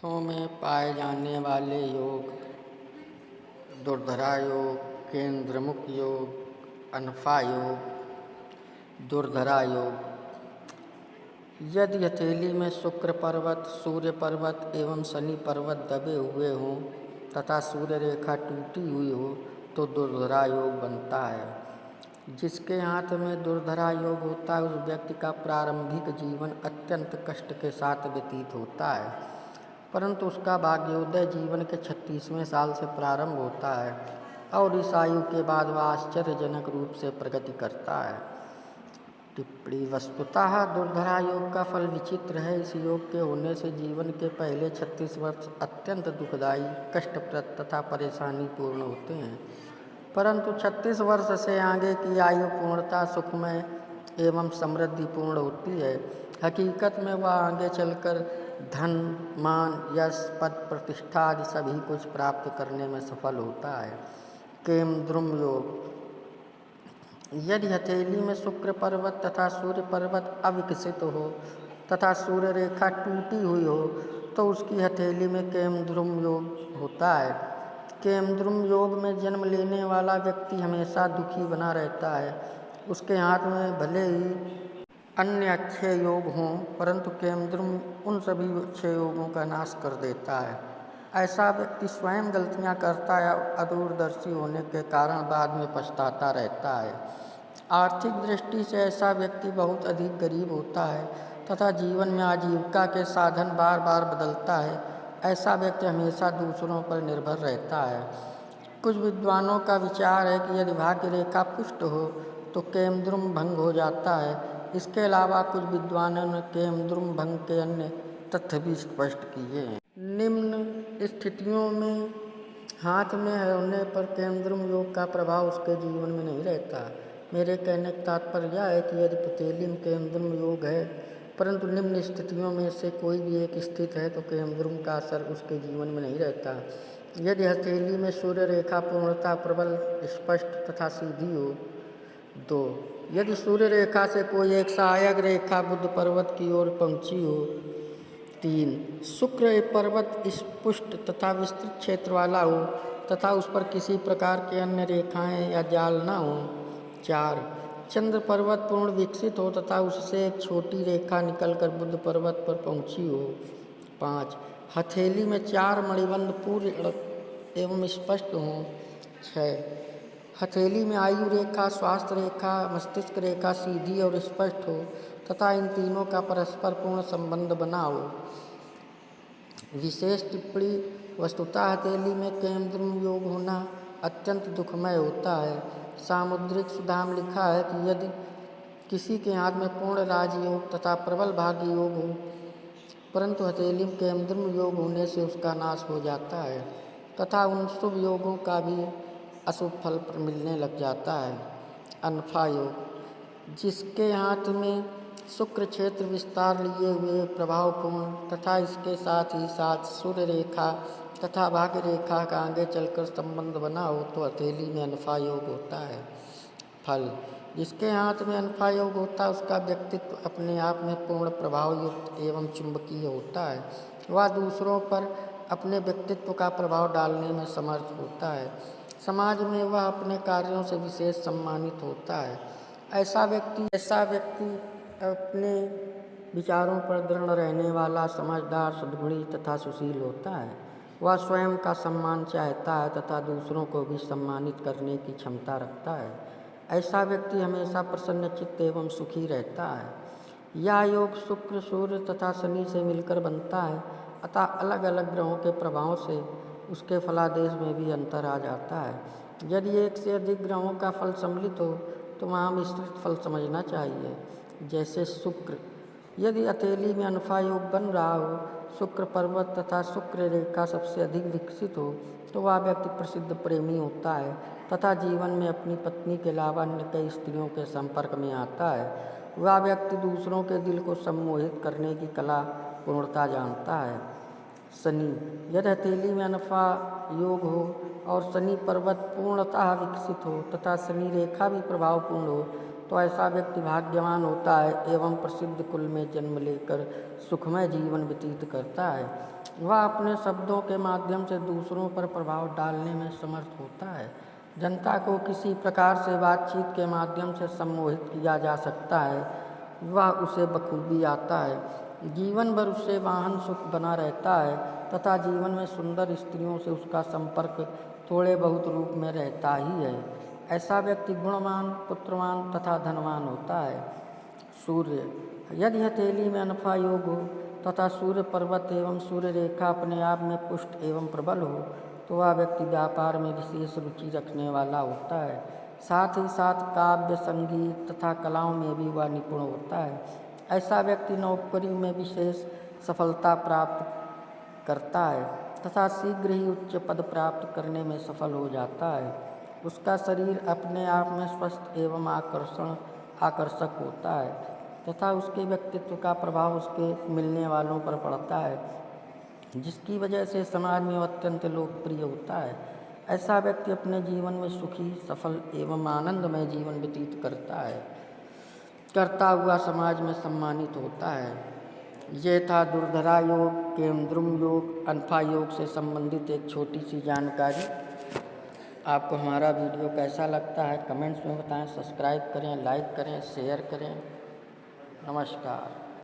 ग्रंथों में पाए जाने वाले योग दुर्धरा योग, केंद्रमुख योग, अनफा योग। दुर्धरा योग। यदि हथेली में शुक्र पर्वत, सूर्य पर्वत एवं शनि पर्वत दबे हुए हों तथा सूर्य रेखा टूटी हुई हो तो दुर्धरा योग बनता है। जिसके हाथ में दुर्धरा योग होता है उस व्यक्ति का प्रारंभिक जीवन अत्यंत कष्ट के साथ व्यतीत होता है, परंतु उसका भाग्योदय जीवन के 36वें साल से प्रारंभ होता है और इस आयु के बाद वह आश्चर्यजनक रूप से प्रगति करता है। टिप्पणी। वस्तुतः दुर्धरा योग का फल विचित्र है। इस योग के होने से जीवन के पहले 36 वर्ष अत्यंत दुखदायी, कष्टप्रद तथा परेशानी पूर्ण होते हैं, परंतु 36 वर्ष से आगे की आयु पूर्णता सुखमय एवं समृद्धिपूर्ण होती है। हकीकत में वह आगे चलकर धन, मान, यश, पद, प्रतिष्ठा आदि सभी कुछ प्राप्त करने में सफल होता है। केमद्रुम योग। यदि हथेली में शुक्र पर्वत तथा सूर्य पर्वत अविकसित हो तथा सूर्य रेखा टूटी हुई हो तो उसकी हथेली में केमद्रुम योग होता है। केमद्रुम योग में जन्म लेने वाला व्यक्ति हमेशा दुखी बना रहता है। उसके हाथ में भले ही अन्य अच्छे योग हों, परंतु केमद्रुम उन सभी अच्छे योगों का नाश कर देता है। ऐसा व्यक्ति स्वयं गलतियां करता है और अदूरदर्शी होने के कारण बाद में पछताता रहता है। आर्थिक दृष्टि से ऐसा व्यक्ति बहुत अधिक गरीब होता है तथा जीवन में आजीविका के साधन बार बार बदलता है। ऐसा व्यक्ति हमेशा दूसरों पर निर्भर रहता है। कुछ विद्वानों का विचार है कि यदि भाग्य रेखा पुष्ट हो तो केमद्रुम भंग हो जाता है। इसके अलावा कुछ विद्वानों ने केमद्रुम भंग के अन्य तथ्य भी स्पष्ट किए हैं। निम्न स्थितियों में हाथ में होने पर केमद्रुम योग का प्रभाव उसके जीवन में नहीं रहता। मेरे कहने का तात्पर्य यह है कि यदि पथेली में केमद्रुम योग है परंतु निम्न स्थितियों में से कोई भी एक स्थित है तो केमद्रुम का असर उसके जीवन में नहीं रहता। यदि हथेली में सूर्य रेखा पूर्णता प्रबल, स्पष्ट तथा सीधी हो। 2. यदि सूर्य रेखा से कोई एक सहायक रेखा बुध पर्वत की ओर पहुंची हो। 3. शुक्र पर्वत स्पुष्ट तथा विस्तृत क्षेत्र वाला हो तथा उस पर किसी प्रकार के अन्य रेखाएं या जाल न हो। 4. चंद्र पर्वत पूर्ण विकसित हो तथा उससे एक छोटी रेखा निकलकर बुध पर्वत पर पहुंची हो। 5. हथेली में 4 मणिबंध पूर्ण एवं स्पष्ट हों। 6. हथेली में आयु रेखा, स्वास्थ्य रेखा, मस्तिष्क रेखा सीधी और स्पष्ट हो तथा इन तीनों का परस्पर पूर्ण संबंध बना हो। विशेष टिप्पणी। वस्तुतः हथेली में केमद्रुम योग होना अत्यंत दुखमय होता है। सामुद्रिक सुधा में लिखा है कि यदि किसी के हाथ में पूर्ण राजयोग तथा प्रबल भाग्य योग हो परंतु हथेली में केमद्रुम योग होने से उसका नाश हो जाता है तथा उन शुभ योगों का भी अशुभ फल मिलने लग जाता है। अनफा योग। जिसके हाथ में शुक्र क्षेत्र विस्तार लिए हुए प्रभावपूर्ण तथा इसके साथ ही साथ सूर्य रेखा तथा भाग्य रेखा का आगे चलकर संबंध बना हो तो हथेली में अनफा योग होता है। फल। जिसके हाथ में अनफा योग होता है उसका व्यक्तित्व अपने आप में पूर्ण प्रभाव युक्त एवं चुंबकीय होता है। वह दूसरों पर अपने व्यक्तित्व का प्रभाव डालने में समर्थ होता है। समाज में वह अपने कार्यों से विशेष सम्मानित होता है। ऐसा व्यक्ति अपने विचारों पर दृढ़ रहने वाला, समझदार, सद्गुणी तथा सुशील होता है। वह स्वयं का सम्मान चाहता है तथा दूसरों को भी सम्मानित करने की क्षमता रखता है। ऐसा व्यक्ति हमेशा प्रसन्नचित्त एवं सुखी रहता है। यह योग शुक्र, सूर्य तथा शनि से मिलकर बनता है, अतः अलग अलग ग्रहों के प्रभाव से उसके फलादेश में भी अंतर आ जाता है। यदि एक से अधिक ग्रहों का फल सम्मिलित हो तो वहाँ मिश्रित फल समझना चाहिए। जैसे शुक्र। यदि हथेली में अनफा योग बन रहा हो, शुक्र पर्वत तथा शुक्र रेखा सबसे अधिक विकसित हो तो वह व्यक्ति प्रसिद्ध प्रेमी होता है तथा जीवन में अपनी पत्नी के अलावा अन्य कई स्त्रियों के संपर्क में आता है। वह व्यक्ति दूसरों के दिल को सम्मोहित करने की कला पूर्णता जानता है। शनि। यदि हथेली में अनफा योग हो और शनि पर्वत पूर्णतः विकसित हो तथा शनि रेखा भी प्रभावपूर्ण हो तो ऐसा व्यक्ति भाग्यवान होता है एवं प्रसिद्ध कुल में जन्म लेकर सुखमय जीवन व्यतीत करता है। वह अपने शब्दों के माध्यम से दूसरों पर प्रभाव डालने में समर्थ होता है। जनता को किसी प्रकार से बातचीत के माध्यम से सम्मोहित किया जा सकता है, वह उसे बखूबी आता है। जीवन भर उससे वाहन सुख बना रहता है तथा जीवन में सुंदर स्त्रियों से उसका संपर्क थोड़े बहुत रूप में रहता ही है। ऐसा व्यक्ति गुणवान, पुत्रवान तथा धनवान होता है। सूर्य, यदि हथेली में अनफा योग हो तथा सूर्य पर्वत एवं सूर्य रेखा अपने आप में पुष्ट एवं प्रबल हो तो वह व्यक्ति व्यापार में विशेष रुचि रखने वाला होता है। साथ ही साथ काव्य, संगीत तथा कलाओं में भी वह निपुण होता है। ऐसा व्यक्ति नौकरी में विशेष सफलता प्राप्त करता है तथा शीघ्र ही उच्च पद प्राप्त करने में सफल हो जाता है। उसका शरीर अपने आप में स्वस्थ एवं आकर्षक होता है तथा उसके व्यक्तित्व का प्रभाव उसके मिलने वालों पर पड़ता है, जिसकी वजह से समाज में अत्यंत लोकप्रिय होता है। ऐसा व्यक्ति अपने जीवन में सुखी, सफल एवं आनंदमय जीवन व्यतीत करता हुआ समाज में सम्मानित होता है। ये था दुर्धरा योग, केंद्रुम योग, अनफा योग से संबंधित एक छोटी सी जानकारी। आपको हमारा वीडियो कैसा लगता है कमेंट्स में बताएं। सब्सक्राइब करें, लाइक करें, शेयर करें। नमस्कार।